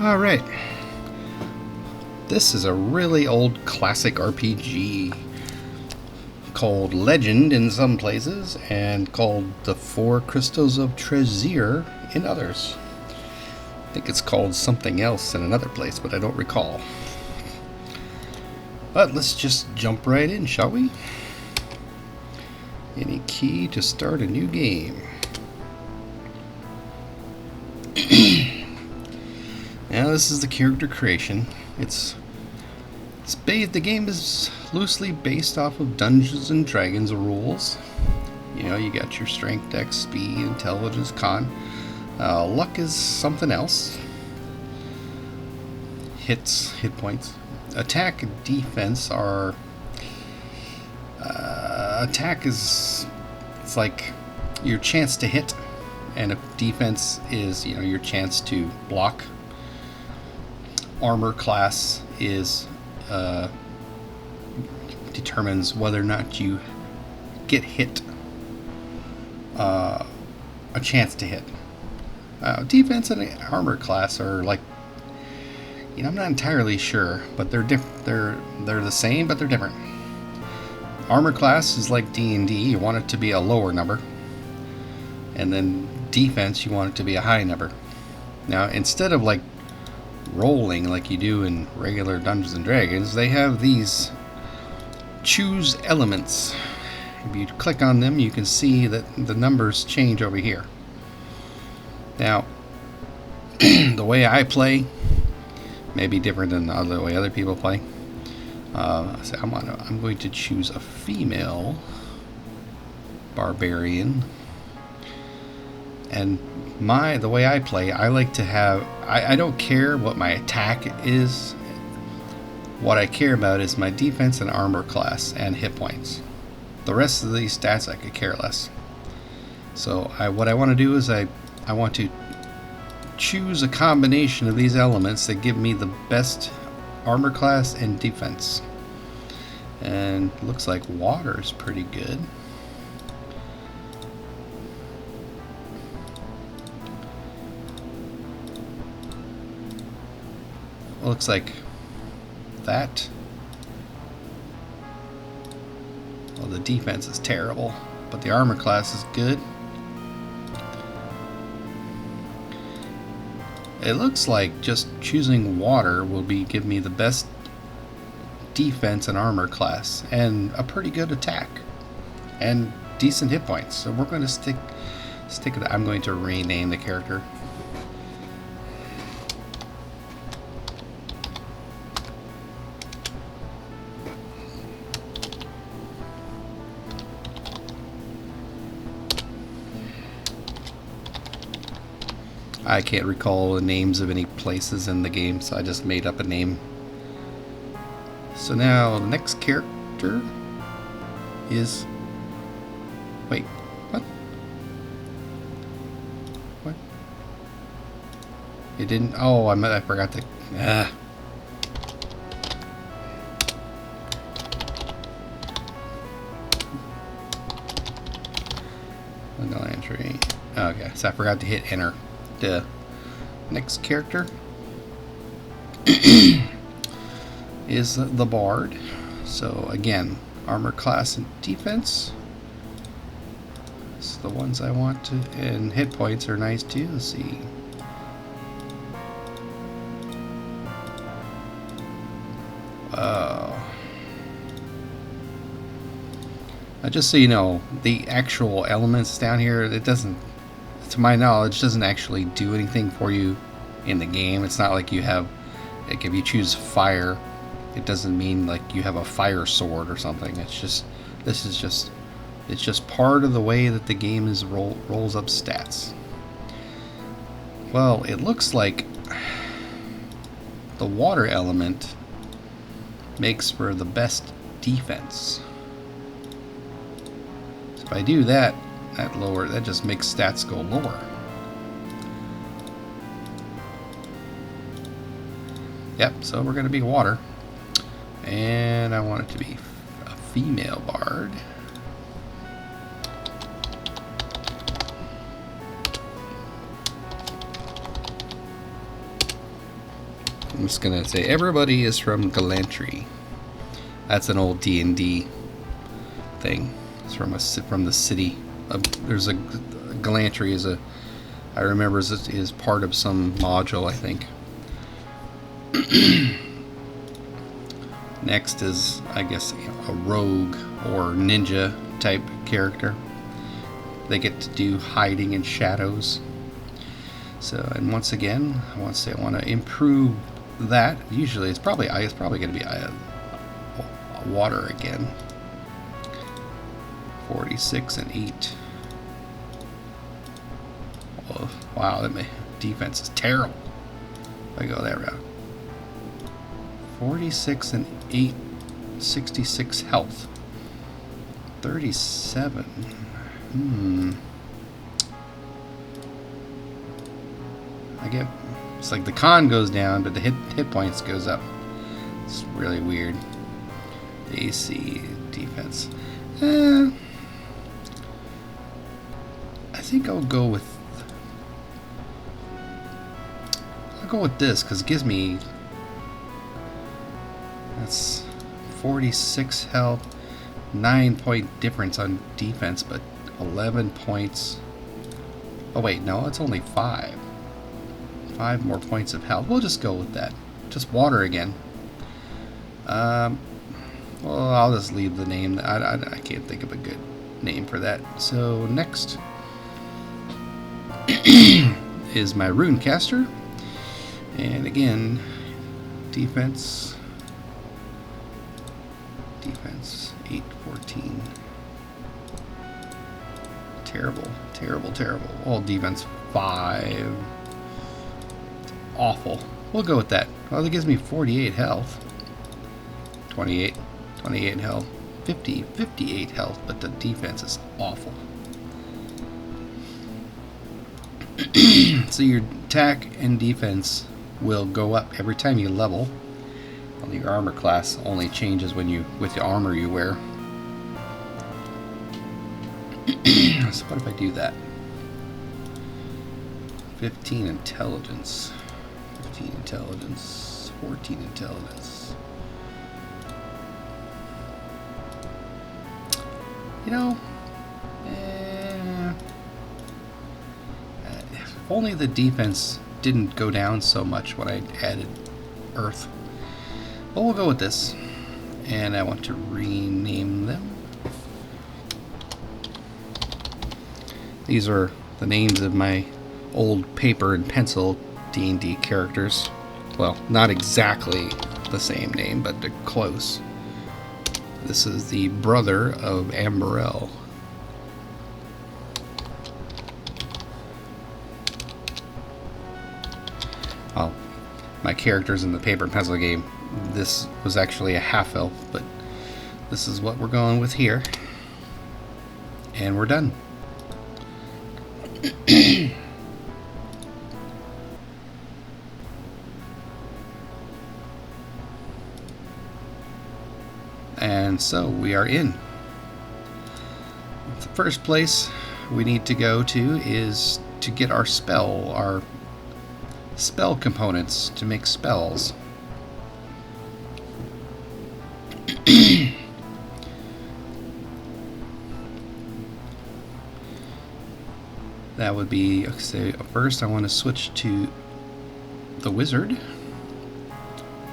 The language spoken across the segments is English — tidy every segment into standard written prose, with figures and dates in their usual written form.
Alright, this is a really old classic RPG called Legend in some places and called The Four Crystals of Trazere in others. I think it's called something else in another place, but I don't recall. But let's just jump right in, shall we? Any key to start a new game? Now this is the character creation. The game is loosely based off of Dungeons and Dragons rules. You know, you got your strength, dex, speed, intelligence, con. Luck is something else. Hit points. Attack and defense are. Attack is, it's like your chance to hit, and defense is, you know, your chance to block. Armor class is determines whether or not you get hit, a chance to hit. Defense and armor class are like, you know, I'm not entirely sure, but they're the same, but they're different. Armor class is like D&D. You want it to be a lower number, and then defense you want it to be a high number. Now, instead of like rolling like you do in regular Dungeons and Dragons, they have these choose elements. If you click on them, you can see that the numbers change over here. Now, the way I play may be different than the way other people play. So I'm going to choose a female barbarian, and the way I play, I like to have, I don't care what my attack is. What I care about is my defense and armor class and hit points. The rest of these stats I could care less. So what I want to do is I want to choose a combination of these elements that give me the best armor class and defense. And looks like water is pretty good. Looks like that. Well, the defense is terrible, but the armor class is good. It looks like just choosing water will give me the best defense and armor class and a pretty good attack and decent hit points. So we're going to stick with that. I'm going to rename the character. I can't recall the names of any places in the game, so I just made up a name. So now the next character is... Wait, what? What? It didn't... Oh, I forgot to... No entry. Okay, so I forgot to hit enter. The next character is the bard. So again, armor class and defense. It's the ones I want to, and hit points are nice too. Let's see. Just so you know, the actual elements down here, it doesn't, to my knowledge, doesn't actually do anything for you in the game. It's not like you have, like if you choose fire, it doesn't mean like you have a fire sword or something. It's just, it's just part of the way that the game is rolls up stats. Well, it looks like the water element makes for the best defense. So if I do that, that just makes stats go lower. Yep, so we're going to be water. And I want it to be a female bard. I'm just gonna say everybody is from Galantry. That's an old D&D thing. It's from the city. There's a Galantry is a, I remember is part of some module, I think. Next is, I guess, a rogue or ninja type character. They get to do hiding in shadows. So, and once again, I want to say I want to improve that. Usually, it's probably going to be water again. 46 and 8. Oh, wow, that defense is terrible. If I go that route. 46 and 8, 66 health. 37. I get, it's like the con goes down, but the hit points goes up. It's really weird. AC defense. I think I'll go with this because it gives me, that's 46 health, 9-point difference on defense, but 11 points. Oh wait, no, it's only 5. 5 more points of health. We'll just go with that. Just water again. Well, I'll just leave the name. I can't think of a good name for that. So next is my rune caster, and again, defense 8, 14. Terrible. All defense 5. Awful. We'll go with that. Well, that gives me 48 health. 28 health. 58 health, but the defense is awful. So your attack and defense will go up every time you level. Well, your armor class only changes with the armor you wear. So what if I do that? 15 intelligence. 15 intelligence. 14 intelligence. You know, if only the defense didn't go down so much when I added earth. But we'll go with this. And I want to rename them. These are the names of my old paper and pencil D&D characters. Well, not exactly the same name, but they're close. This is the brother of Amberell. Well, my characters in the paper and pencil game, this was actually a half-elf, but this is what we're going with here. And we're done. And so we are in. The first place we need to go to is to get our spell components to make spells. That would be, say, first I want to switch to the wizard.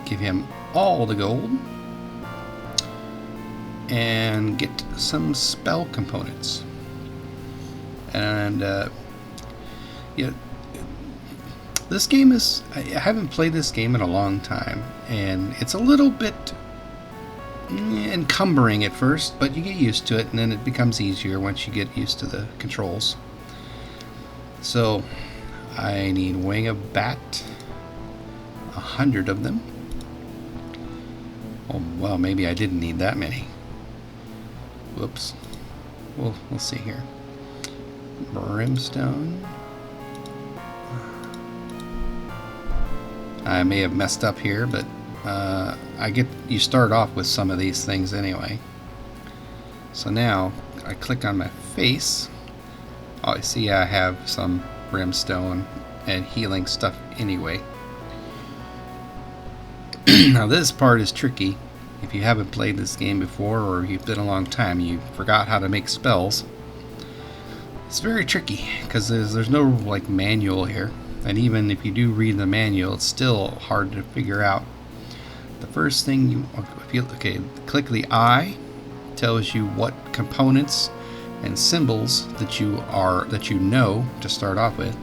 Give him all the gold. And get some spell components. And yeah, this game is, I haven't played this game in a long time, and it's a little bit encumbering at first, but you get used to it, and then it becomes easier once you get used to the controls. So I need Wing of Bat, 100 of them. Oh well, maybe I didn't need that many. Whoops. We'll see here. Brimstone. I may have messed up here, but you start off with some of these things anyway. So now I click on my face. Oh, I see I have some brimstone and healing stuff anyway. Now this part is tricky. If you haven't played this game before, or you've been a long time, you forgot how to make spells. It's very tricky because there's no like manual here, and even if you do read the manual, it's still hard to figure out. The first thing click the I, tells you what components and symbols that you know to start off with.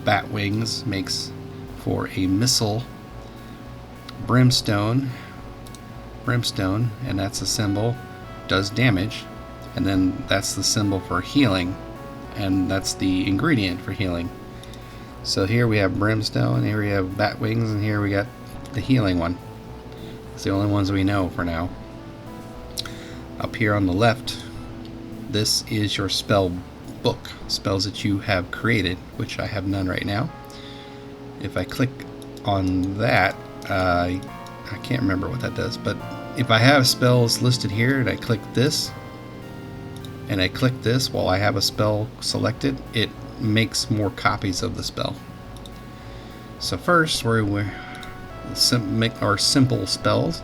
Bat wings makes for a missile. Brimstone, and that's a symbol, does damage, and then that's the symbol for healing, and that's the ingredient for healing. So here we have brimstone, here we have bat wings, and here we got the healing one. It's the only ones we know for now. Up here on the left, this is your spell book, spells that you have created, which I have none right now. If I click on that, I can't remember what that does, but if I have spells listed here and I click this and I click this while I have a spell selected, it makes more copies of the spell. So first we make our simple spells.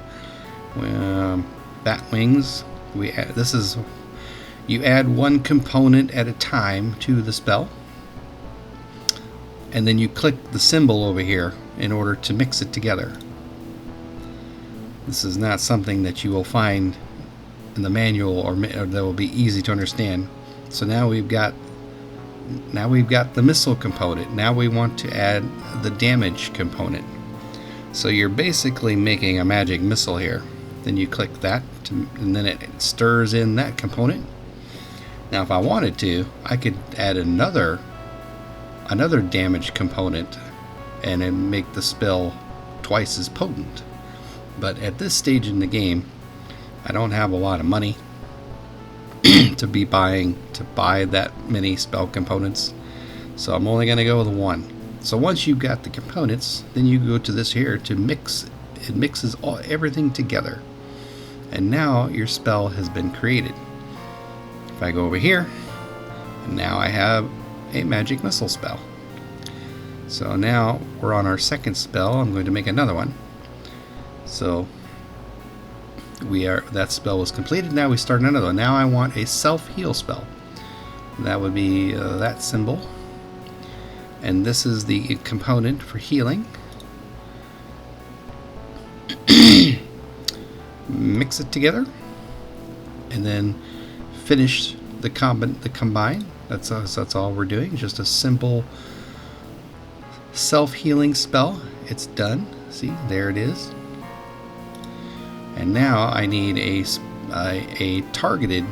Bat wings, you add one component at a time to the spell, and then you click the symbol over here in order to mix it together. This is not something that you will find in the manual or that will be easy to understand. So now we've got the missile component. Now we want to add the damage component. So you're basically making a magic missile here. Then you click that and then it stirs in that component. Now if I wanted to, I could add another damage component and then make the spell twice as potent. But at this stage in the game, I don't have a lot of money to buy that many spell components, so I'm only going to go with one. So once you've got the components, then you go to this here to mix. It mixes everything together, and now your spell has been created. If I go over here, and now I have a magic missile spell. So now we're on our second spell. I'm going to make another one. So that spell was completed. Now we start another one. Now I want a self-heal spell. That would be that symbol. And this is the component for healing. Mix it together. And then finish the combine. That's all we're doing. Just a simple self-healing spell. It's done. See, there it is. And now I need a targeted,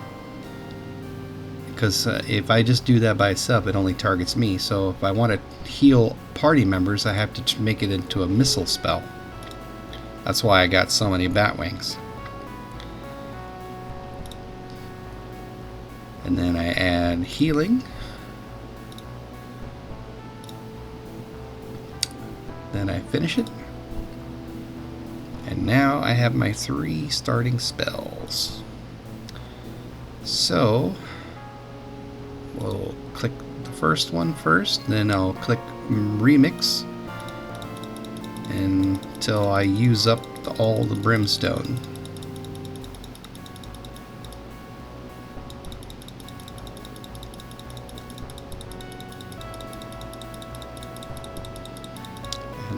because if I just do that by itself, it only targets me. So if I want to heal party members, I have to make it into a missile spell. That's why I got so many bat wings. And then I add healing. Then I finish it. And now I have my 3 starting spells. So we'll click the first one first, then I'll click remix until I use up all the brimstone.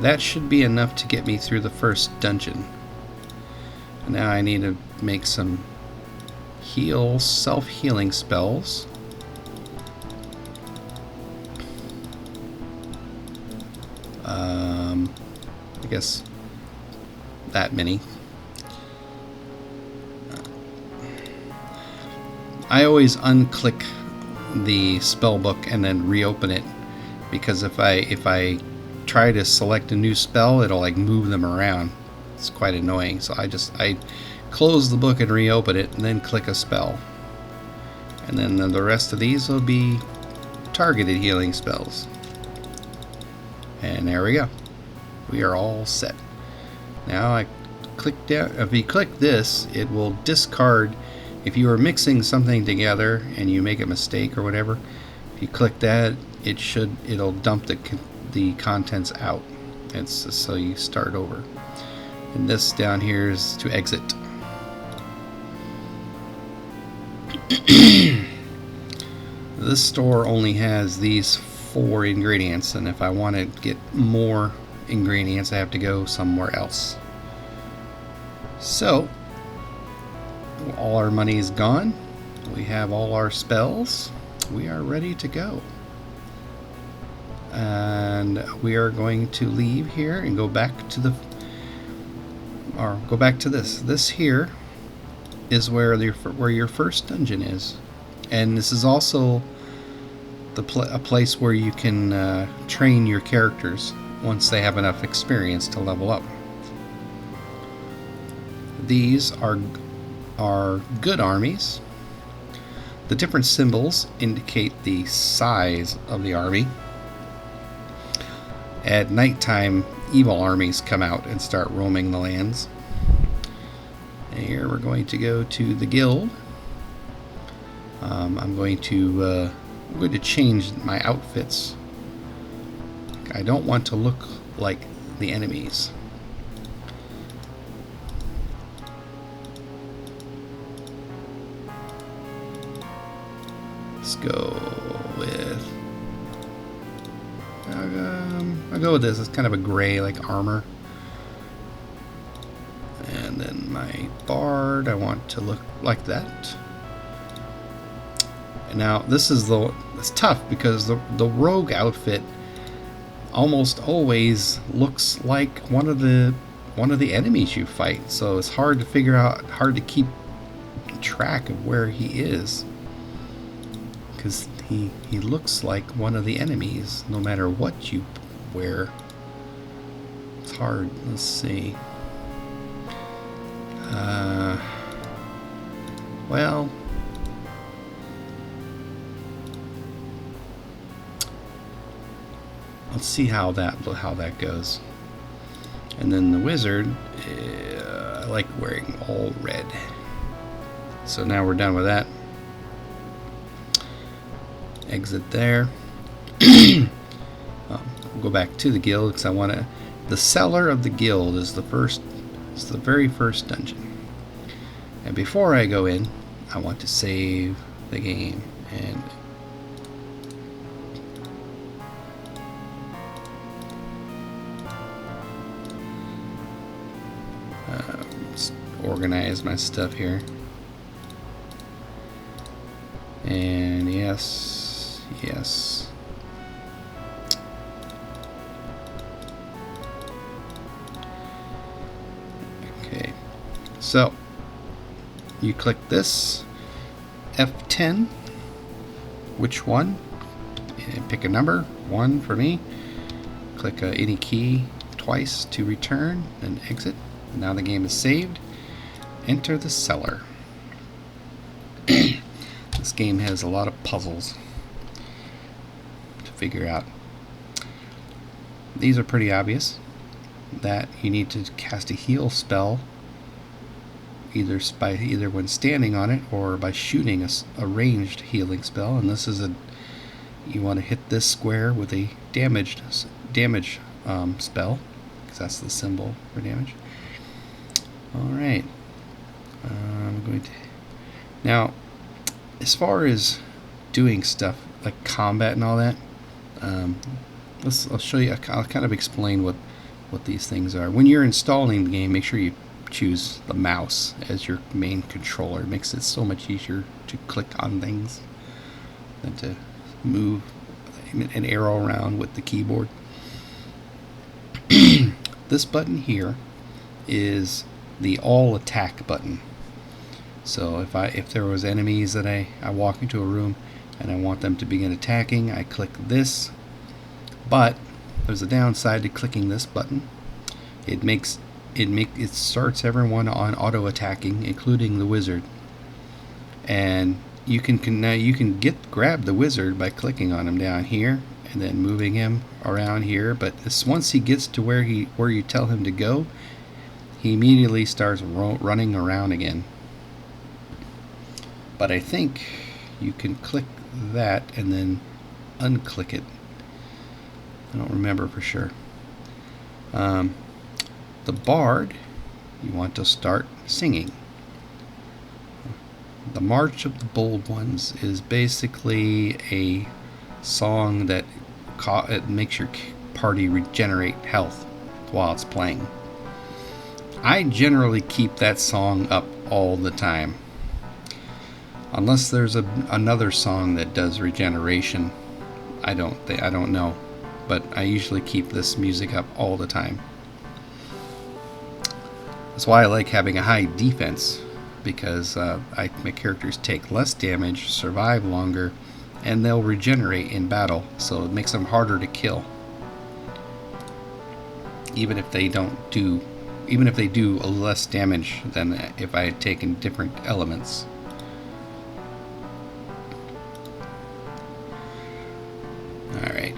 That should be enough to get me through the first dungeon. Now I need to make some self-healing spells. I guess that many. I always unclick the spell book and then reopen it, because if I try to select a new spell, it'll like move them around. It's quite annoying. So I close the book and reopen it and then click a spell. And then the rest of these will be targeted healing spells. And there we go. We are all set. Now I click down. If you click this, it will discard. If you are mixing something together and you make a mistake or whatever, if you click that, it'll dump the contents out, It's so you start over. And this down here is to exit. This store only has these 4 ingredients, and if I want to get more ingredients, I have to go somewhere else. So, all our money is gone. We have all our spells. We are ready to go. And we are going to leave here and go back to this. This here is where your first dungeon is, and this is also a place where you can train your characters once they have enough experience to level up. These are good armies. The different symbols indicate the size of the army. At nighttime, evil armies come out and start roaming the lands. And here we're going to go to the guild. I'm going to change my outfits. I don't want to look like the enemies. Let's go with. I'll go with this. It's kind of a gray, like armor. And then my bard, I want to look like that. And now this is it's tough because the rogue outfit almost always looks like one of the enemies you fight. So it's hard to figure out, hard to keep track of where he is, because he looks like one of the enemies no matter what you wear. It's hard. Let's see. Well, let's see how that goes. And then the wizard, I like wearing all red. So now we're done with that. Exit there. We'll go back to the guild because I want to. The cellar of the guild is the very first dungeon. And before I go in, I want to save the game and organize my stuff here. And yes. Okay, so you click this F10, which one, and pick a number, 1 for me. Click any key twice to return and exit. And now the game is saved. Enter the cellar. This game has a lot of puzzles to figure out. These are pretty obvious. That you need to cast a heal spell either when standing on it or by shooting a ranged healing spell. And this is you want to hit this square with a damage spell, because that's the symbol for damage. Alright, I'm going to now, as far as doing stuff like combat and all that, I'll show you. I'll kind of explain what these things are. When you're installing the game, make sure you choose the mouse as your main controller. It makes it so much easier to click on things than to move an arrow around with the keyboard. This button here is the all attack button. So if there was enemies that I walk into a room and I want them to begin attacking, I click this. But there's a downside to clicking this button. It starts everyone on auto attacking, including the wizard. And you can grab the wizard by clicking on him down here and then moving him around here. But once he gets to where you tell him to go, he immediately starts running around again. But I think you can click that and then unclick it. I don't remember for sure. The bard, you want to start singing. The March of the Bold Ones is basically a song that it makes your party regenerate health while it's playing. I generally keep that song up all the time, unless there's another song that does regeneration. I don't know, but I usually keep this music up all the time. That's why I like having a high defense, because my characters take less damage, survive longer, and they'll regenerate in battle, so it makes them harder to kill. Even if they do less damage than if I had taken different elements. Alright.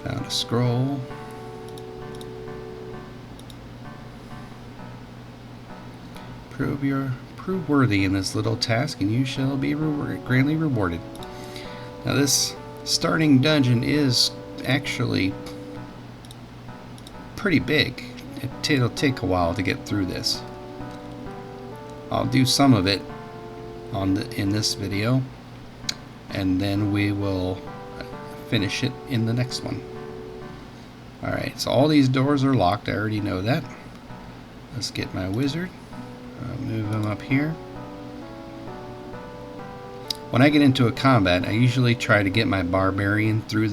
Found a scroll. Prove worthy in this little task, and you shall be grandly rewarded. Now this starting dungeon is actually pretty big. It'll take a while to get through this. I'll do some of it in this video, and then we will finish it in the next one. Alright, so all these doors are locked. I already know that. Let's get my wizard. Move him up here. When I get into a combat, I usually try to get my barbarian through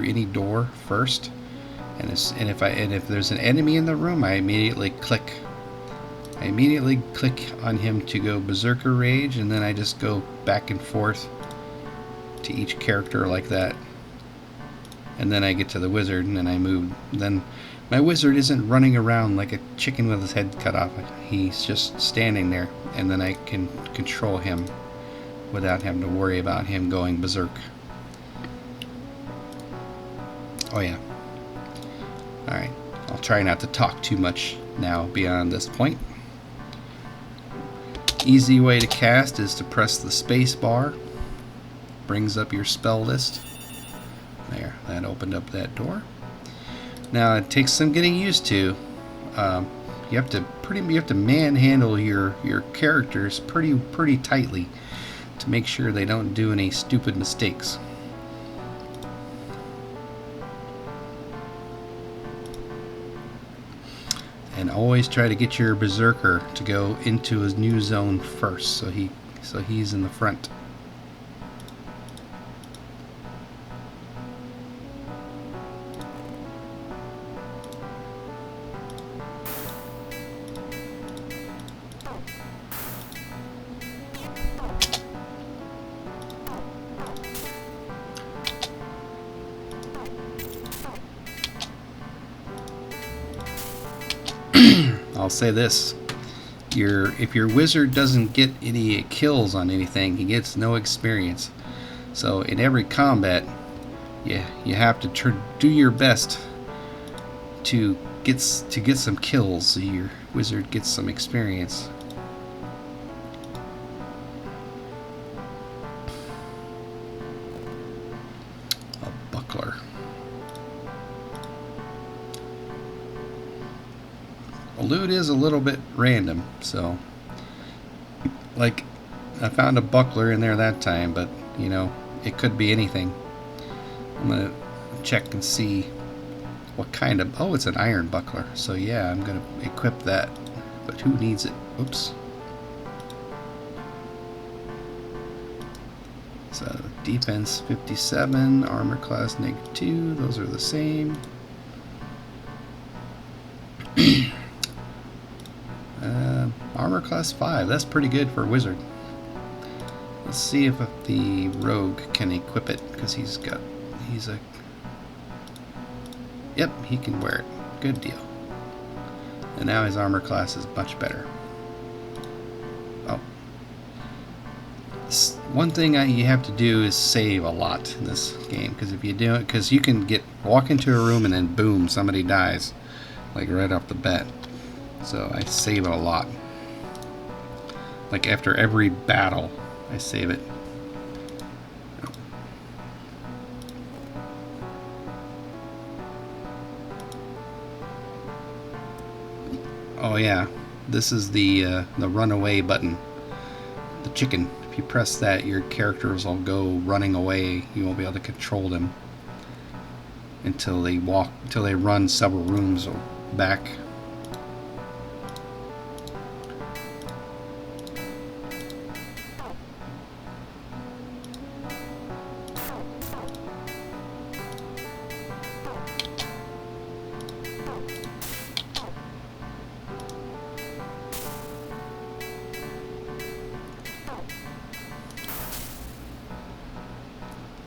any door first. And if there's an enemy in the room, I immediately click on him to go berserker rage, and then I just go back and forth to each character like that. And then I get to the wizard, and then I move. Then my wizard isn't running around like a chicken with his head cut off. He's just standing there, and then I can control him without having to worry about him going berserk. Oh yeah. Alright, I'll try not to talk too much now beyond this point. Easy way to cast is to press the space bar. Brings up your spell list. There, that opened up that door. Now it takes some getting used to. You have to manhandle your characters pretty tightly to make sure they don't do any stupid mistakes. And always try to get your berserker to go into his new zone first, so he's in the front. I'll say this, if your wizard doesn't get any kills on anything, he gets no experience. So in every combat, you have to do your best to get some kills, so your wizard gets some experience. A buckler. Loot is a little bit random, so like I found a buckler in there that time, but you know, it could be anything. I'm gonna check and see what kind of, oh, it's an iron buckler, so yeah, I'm gonna equip that, but who needs it? Oops. So defense 57, armor class -2, those are the same. Armor class 5, that's pretty good for a wizard. Let's see if the rogue can equip it, because yep, he can wear it. Good deal. And now his armor class is much better. Oh. One thing you have to do is save a lot in this game, because if you do it, because you can walk into a room and then boom, somebody dies, like right off the bat. So I save it a lot. Like after every battle, I save it. Oh yeah, this is the runaway button. The chicken. If you press that, your characters will go running away. You won't be able to control them until they run several rooms back.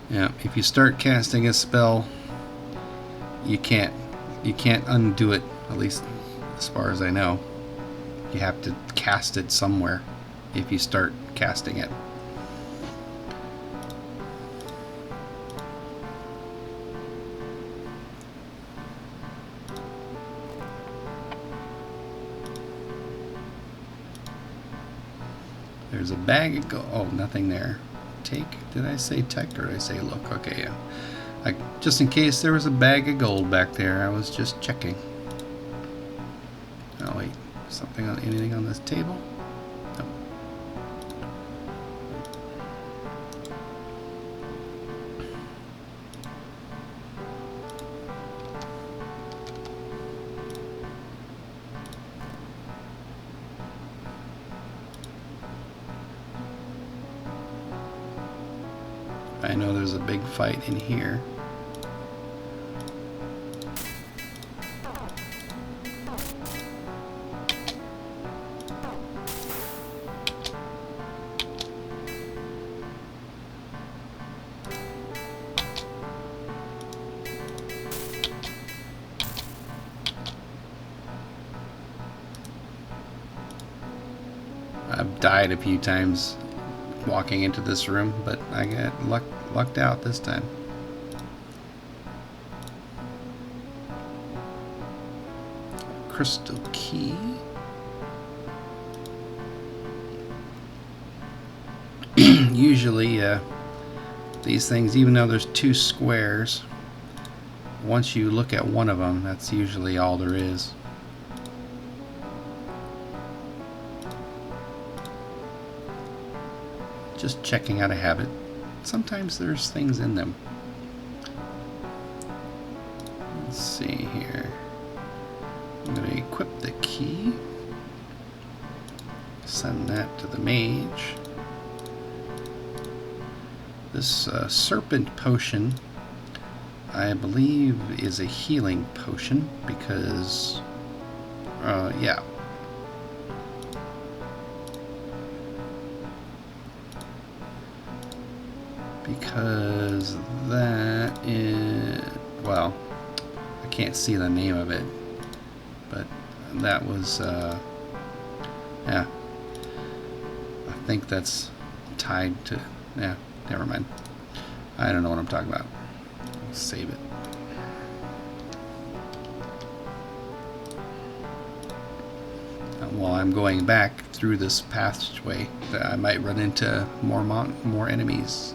Yeah, if you start casting a spell, you can't undo it, at least as far as I know. You have to cast it somewhere if you start casting it. There's a bag of gold. Oh, nothing there. Take? Did I say take or did I say look? Okay, yeah. Just in case there was a bag of gold back there, I was just checking. Oh wait, anything on this table? No. I know there's a big fight in here. I've died a few times walking into this room, but I got lucked out this time. Crystal key. Usually these things, even though there's two squares, once you look at one of them, that's usually all there is. Just checking out a habit. Sometimes there's things in them. Let's see here. I'm going to equip the key. Send that to the mage. This serpent potion, I believe, is a healing potion because, yeah. Because that is, well, I can't see the name of it, but that was, yeah, I think that's tied to, yeah, never mind. I don't know what I'm talking about. I'll save it. While I'm going back through this passageway, I might run into more enemies.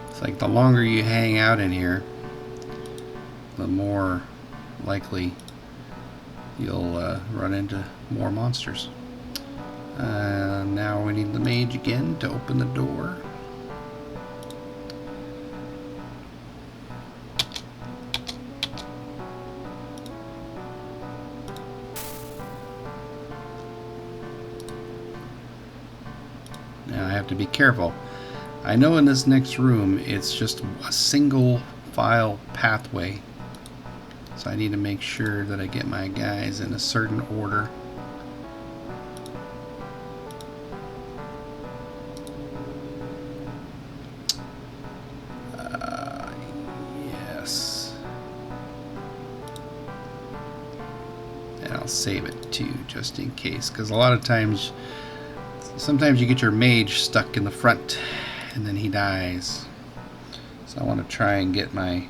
It's like the longer you hang out in here, the more likely you'll run into more monsters. Now we need the mage again to open the door. Now I have to be careful. I know in this next room it's just a single file pathway, so I need to make sure that I get my guys in a certain order. Yes. I'll save it too, just in case, because a lot of times, sometimes you get your mage stuck in the front and then he dies. So I want to try and get my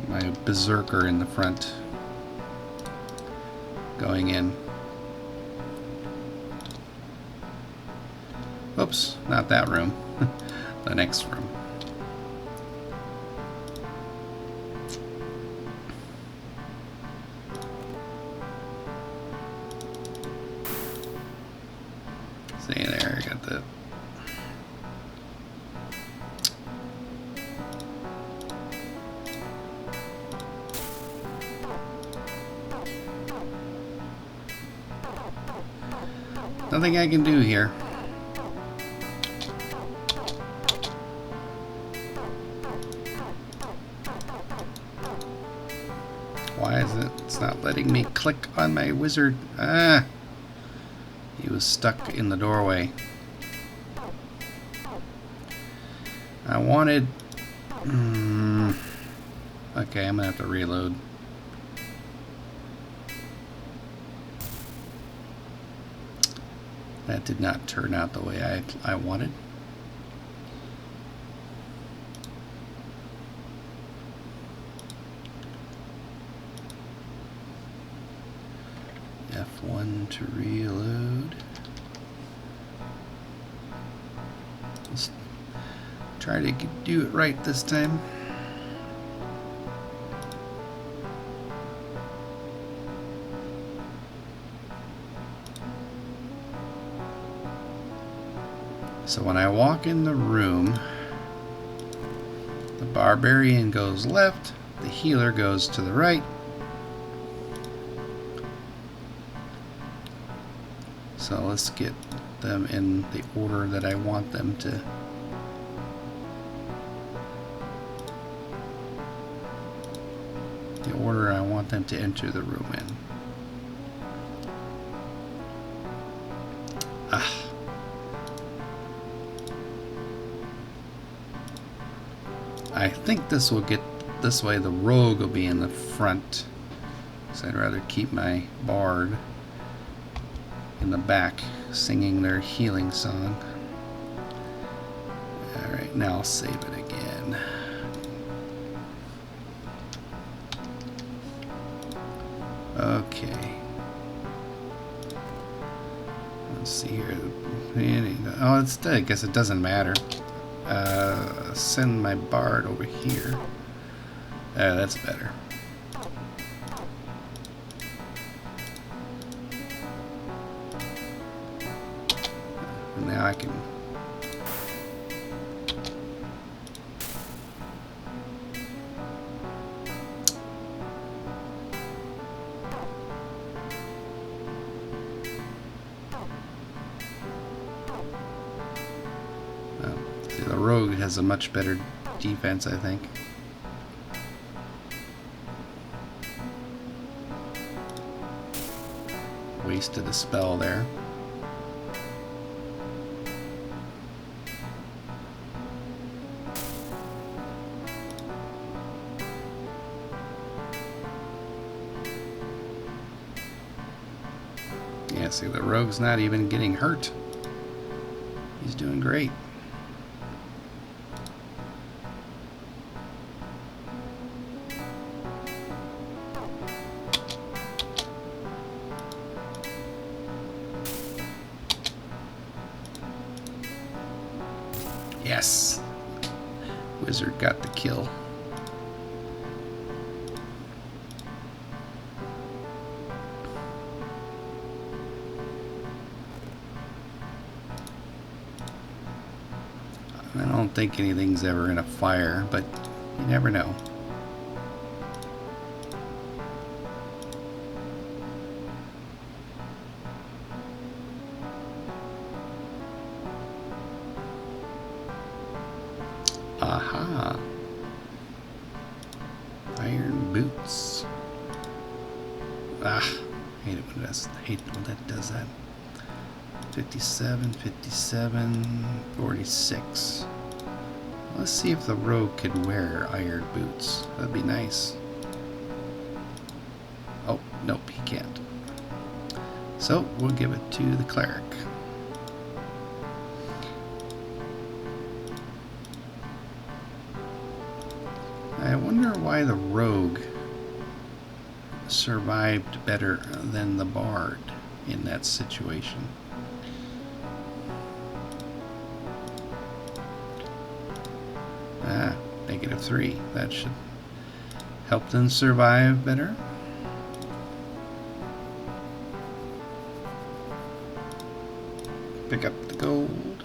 my berserker in the front going in. Oops, not that room. The next room. See there, I got the nothing I can do here. Why is it? It's not letting me click on my wizard. Ah! He was stuck in the doorway. I wanted... Okay, I'm gonna have to reload. That did not turn out the way I wanted. F1 to reload. Let's try to do it right this time. So when I walk in the room, the barbarian goes left, the healer goes to the right. So let's get them in the order that I want them to. The order I want them to enter the room in. Ah. I think this will get this way. The rogue will be in the front, so I'd rather keep my bard in the back singing their healing song. Alright, now I'll save it again. Okay. Let's see here. Oh, it's dead. I guess it doesn't matter. Send my bard over here. That's better. And now I can. The rogue has a much better defense, I think. Wasted a spell there. Yeah, see, the rogue's not even getting hurt. He's doing great. Yes! Wizard got the kill. I don't think anything's ever in a fire, but you never know. Aha! Iron boots. Ah, hate it when that does that. 57, 57, 46. Let's see if the rogue could wear iron boots. That'd be nice. Oh, Nope, he can't. So we'll give it to the cleric. I wonder why the rogue survived better than the bard in that situation. Ah, -3. That should help them survive better. Pick up the gold.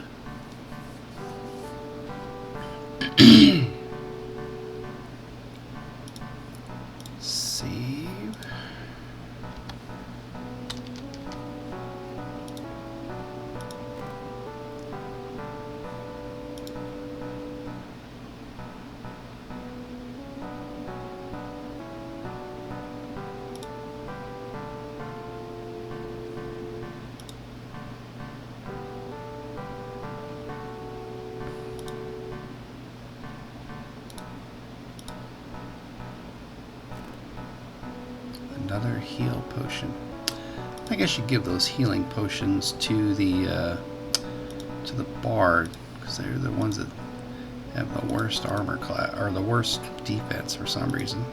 Save. Another heal potion. I think I should give those healing potions to the bard, because they're the ones that have the worst armor class or the worst defense for some reason.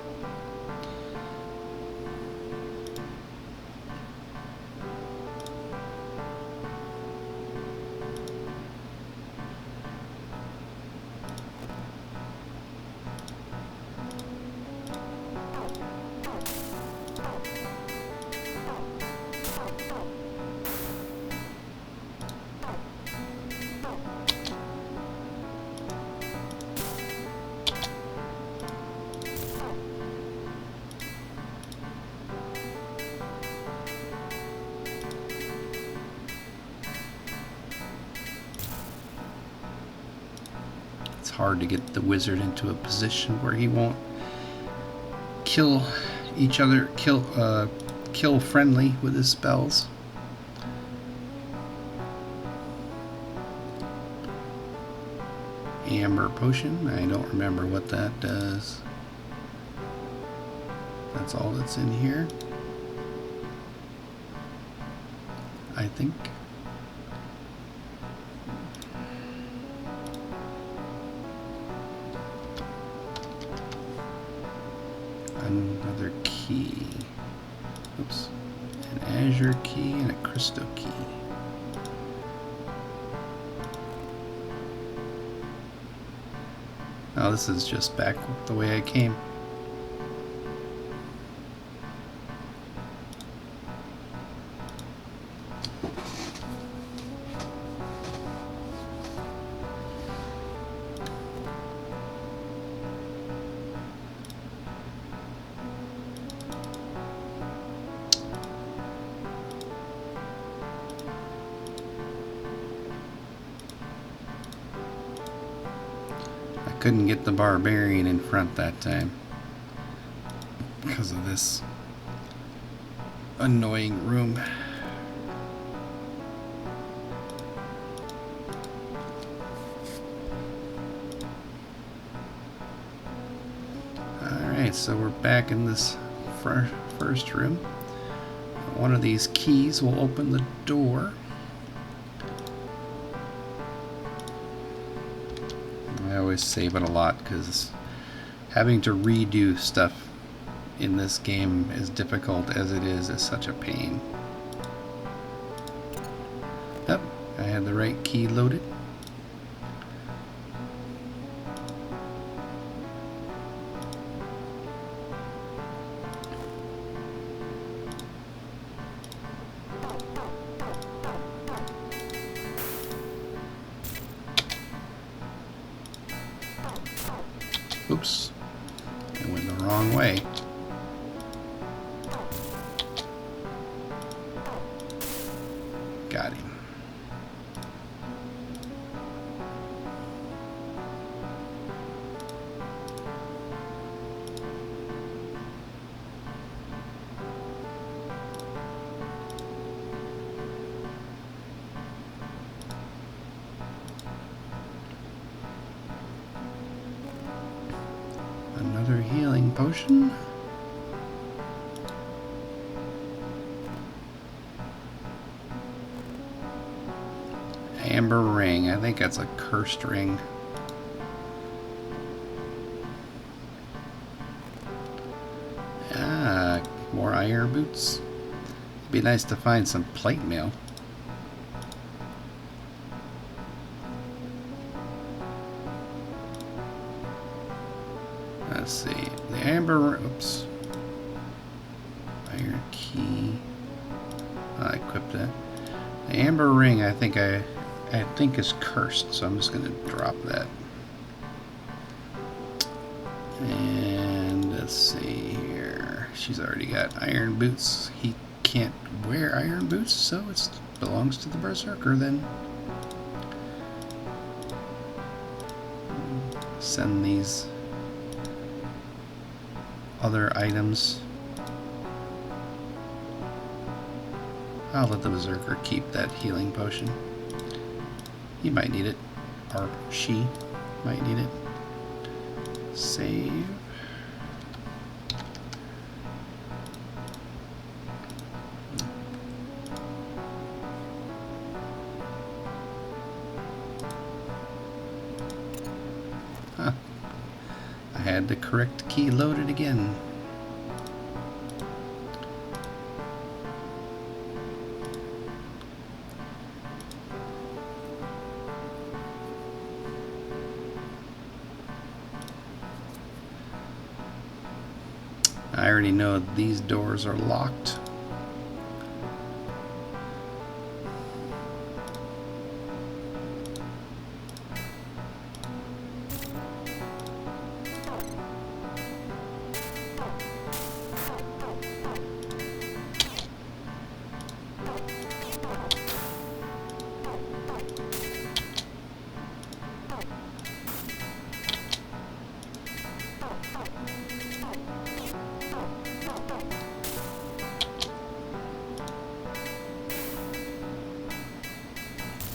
Hard to get the wizard into a position where he won't kill each other, kill friendly with his spells. Amber potion, I don't remember what that does. That's all that's in here, I think. Another key. Oops. An azure key and a crystal key. Oh, this is just back the way I came. Couldn't get the barbarian in front that time because of this annoying room. Alright, so we're back in this first room. One of these keys will open the door. I always save it a lot because having to redo stuff in this game, as difficult as it is such a pain. Yep, I had the right key loaded. Oops, I went the wrong way. Got him. Another healing potion. amber ring. I think that's a cursed ring. Ah, more iron boots. It'd be nice to find some plate mail. Let's see. The amber. Oops. Iron key. I equipped that. The amber ring. I think is cursed, so I'm just gonna drop that. And let's see here. She's already got iron boots. He can't wear iron boots, so it belongs to the berserker then. Send these other items. I'll let the berserker keep that healing potion. He might need it, or she might need it. Save. Huh. I had the correct key loaded again. I already know these doors are locked.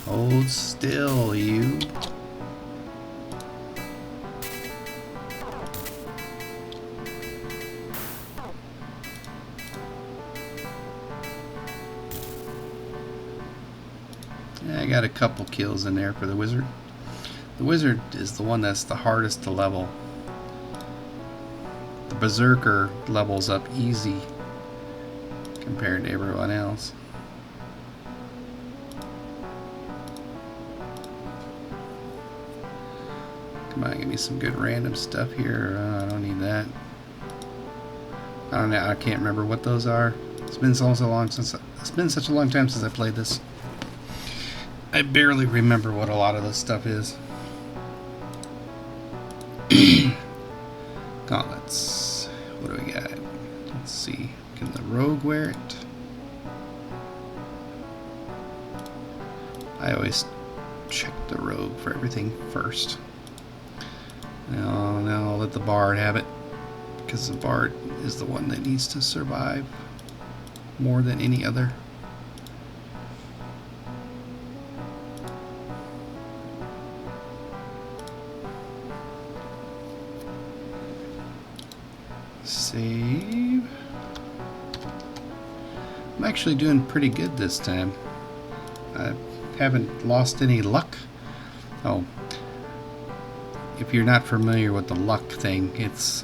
Hold still, you. I got a couple kills in there for the wizard. The wizard is the one that's the hardest to level. The berserker levels up easy compared to everyone else. Come on, give me some good random stuff here. I don't need that. I don't know. I can't remember what those are. It's been so long since. It's been such a long time since I played this. I barely remember what a lot of this stuff is. Gauntlets. What do we got? Let's see. Can the rogue wear it? I always check the rogue for everything first. Now I'll let the bard have it, because the bard is the one that needs to survive more than any other. Save. I'm actually doing pretty good this time. I haven't lost any luck. Oh. If you're not familiar with the luck thing, it's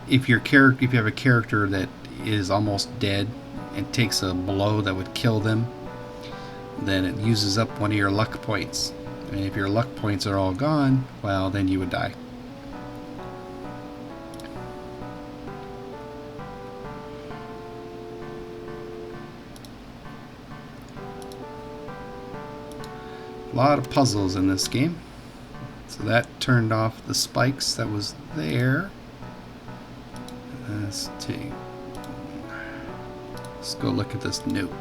if you have a character that is almost dead and takes a blow that would kill them, then it uses up one of your luck points. And if your luck points are all gone, well, then you would die. A lot of puzzles in this game. So that turned off the spikes that was there. Let's go look at this note.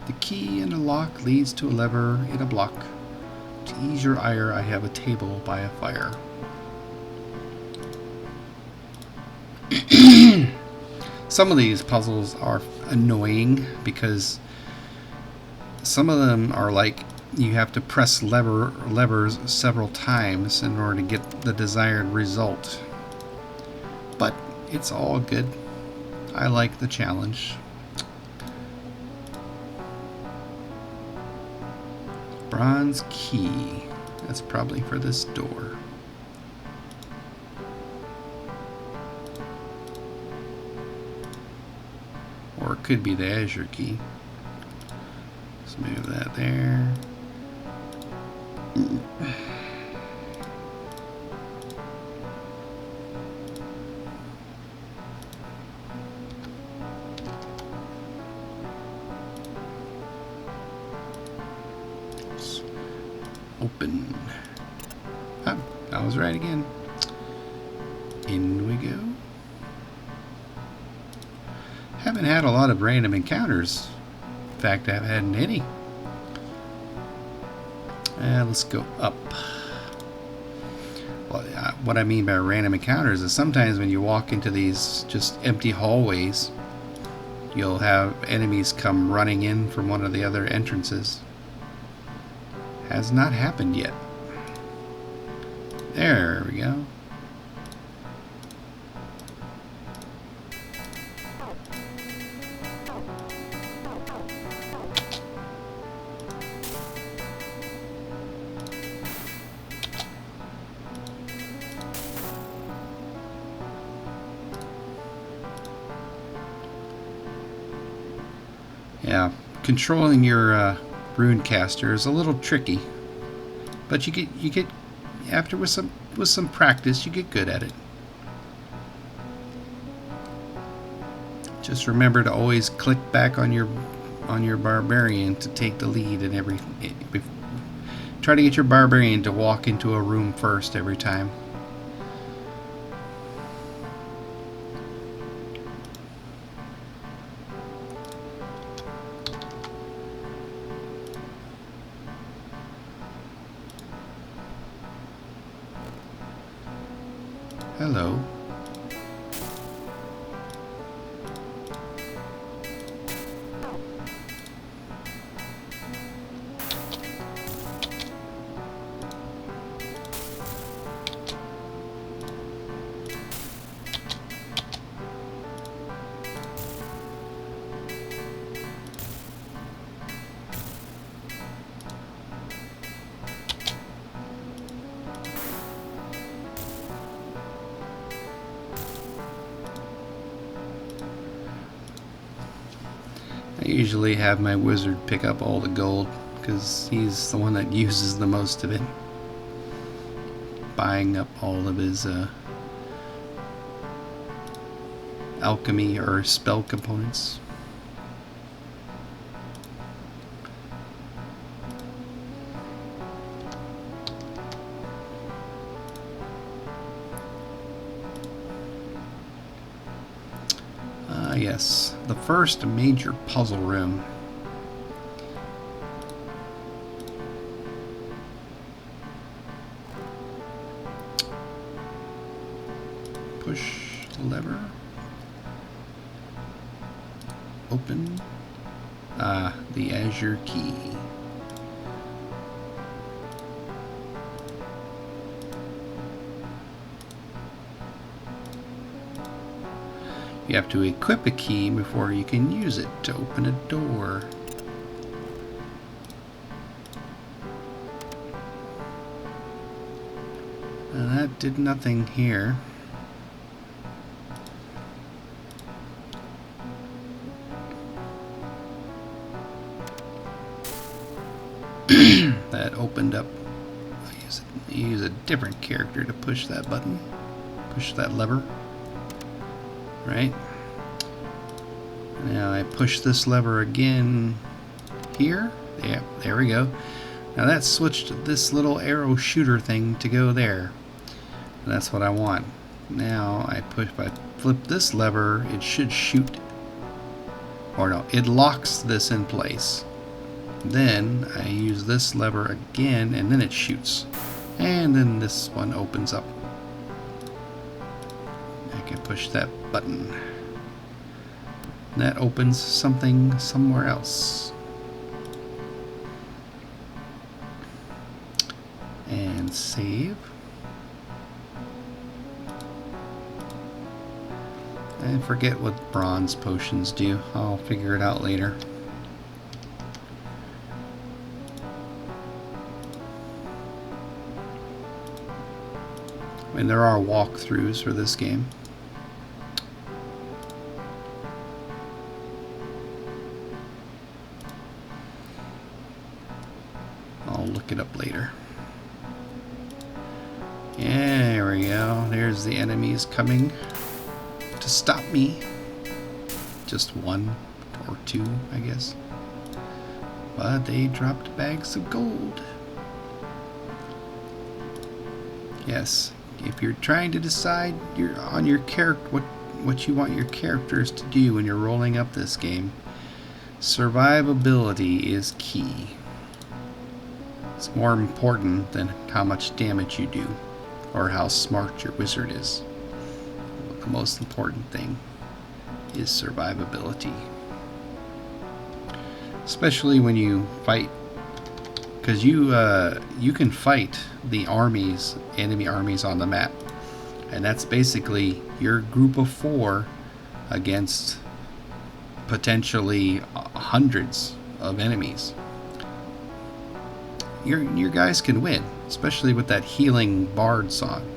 The key in a lock leads to a lever in a block. To ease your ire, I have a table by a fire. Some of these puzzles are annoying because some of them are like you have to press levers several times in order to get the desired result. But it's all good. I like the challenge. Bronze key. That's probably for this door. Or it could be the azure key. Let's move that there. Open. Oh, I was right again. In we go. Haven't had a lot of random encounters. In fact, I haven't had any. Let's go up. Well, what I mean by random encounters is sometimes when you walk into these just empty hallways, you'll have enemies come running in from one of the other entrances. Has not happened yet. There we go. Yeah, controlling your rune caster is a little tricky, but you get after with some practice you get good at it. Just remember to always click back on your barbarian to take the lead in every. Try to get your barbarian to walk into a room first every time. Hello. I usually have my wizard pick up all the gold because he's the one that uses the most of it, buying up all of his alchemy or spell components. Yes, the first major puzzle room. Push the lever. Open. The azure key. You have to equip a key before you can use it to open a door. And that did nothing here. That opened up. I use a different character to push that button. Push that lever. Right? Now I push this lever again here. Yeah, there we go. Now that switched this little arrow shooter thing to go there. And that's what I want. Now if I flip this lever, it should shoot. Or no, it locks this in place. Then I use this lever again and then it shoots. And then this one opens up. I can push that button. That opens something somewhere else. And save. I forget what bronze potions do. I'll figure it out later. And there are walkthroughs for this game. I'll look it up later. Yeah, there we go. There's the enemies coming to stop me. Just one or two, I guess. But they dropped bags of gold. Yes, if you're trying to decide on your character what you want your characters to do when you're rolling up this game, survivability is key. It's more important than how much damage you do or how smart your wizard is. The most important thing is survivability. Especially when you fight, because you can fight the enemy armies on the map, and that's basically your group of 4 against potentially hundreds of enemies. Your guys can win, especially with that healing bard song.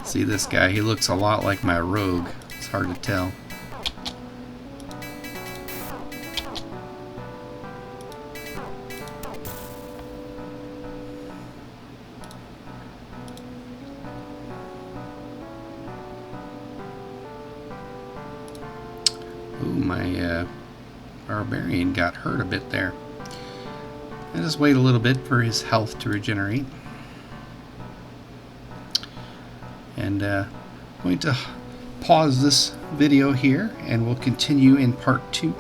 See this guy, he looks a lot like my rogue. It's hard to tell. Ooh, my barbarian got hurt a bit there. I just wait a little bit for his health to regenerate. And I'm going to pause this video here, and we'll continue in part 2.